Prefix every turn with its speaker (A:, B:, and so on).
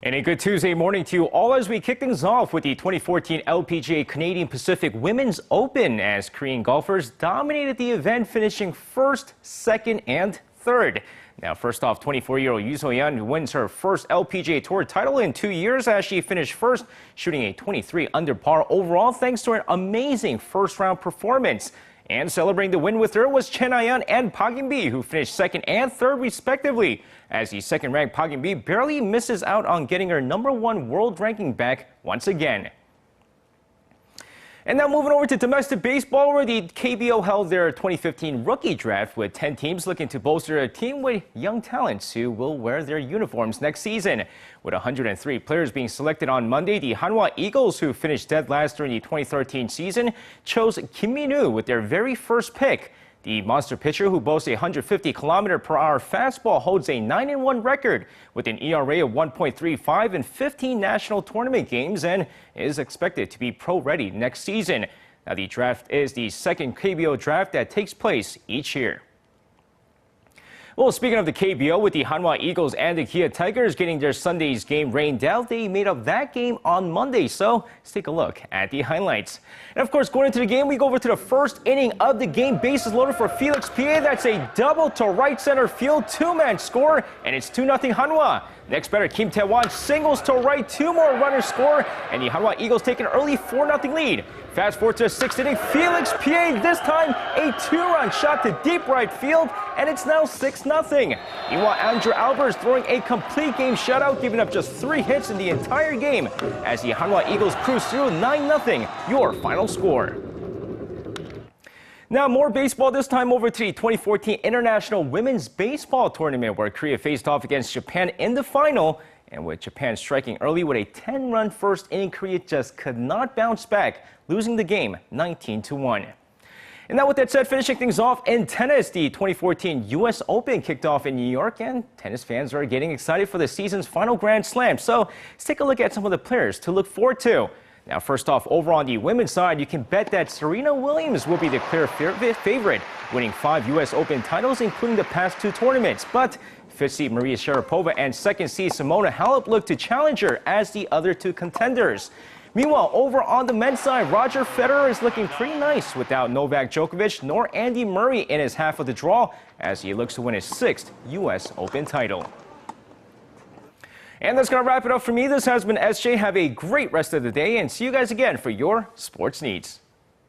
A: And a good Tuesday morning to you all as we kick things off with the 2014 LPGA Canadian Pacific Women's Open as Korean golfers dominated the event, finishing first, second, and third. Now, first off, 24-year-old Ryu So-yeon wins her first LPGA Tour title in 2 years as she finished first, shooting a 23 under par overall thanks to an amazing first-round performance. And celebrating the win with her was Na-yeon and Inbee, who finished second and third respectively, as the second-ranked Inbee barely misses out on getting her #1 world ranking back once again. And now moving over to domestic baseball, where the KBO held their 2015 rookie draft with 10 teams looking to bolster a team with young talents who will wear their uniforms next season. With 103 players being selected on Monday, the HANWHA Eagles, who finished dead last during the 2013 season, chose Kim Min-woo with their very first pick. The monster pitcher, who boasts a 150-km/h fastball, holds a 9-1 record with an ERA of 1.35 in 15 national tournament games and is expected to be pro-ready next season. Now, the draft is the second KBO draft that takes place each year. Well, speaking of the KBO, with the HANWHA Eagles and the Kia Tigers getting their Sunday's game rained out, they made up that game on Monday. So let's take a look at the highlights. And of course, going into the game, we go over to the first inning of the game. Bases loaded for Felix Pie. That's a double to right center field, two-man score, and it's 2-0 HANWHA. Next batter, Kim Tae-won singles to right, two more runners score, and the HANWHA Eagles take an early 4-0 lead. Fast forward to the sixth inning, Felix Pie, this time a two-run shot to deep right field, and it's now 6-0. Meanwhile, Andrew Albers throwing a complete game shutout, giving up just 3 hits in the entire game, as the HANWHA Eagles cruise through 9-0, your final score. Now, more baseball, this time over to the 2014 International Women's Baseball Tournament, where Korea faced off against Japan in the final. And with Japan striking early with a 10-run first inning, Korea just could not bounce back, losing the game 19-1. And now with that said, finishing things off in tennis, the 2014 U.S. Open kicked off in New York, and tennis fans are getting excited for the season's final Grand Slam. So let's take a look at some of the players to look forward to. Now, first off, over on the women's side, you can bet that Serena Williams will be the clear favorite, winning 5 U.S. Open titles, including the past 2 tournaments. But 5th seed Maria Sharapova and 2nd seed Simona Halep look to challenge her as the other 2 contenders. Meanwhile, over on the men's side, Roger Federer is looking pretty nice without Novak Djokovic nor Andy Murray in his half of the draw, as he looks to win his 6th U.S. Open title. And that's going to wrap it up for me. This has been SJ. Have a great rest of the day, and see you guys again for your sports needs.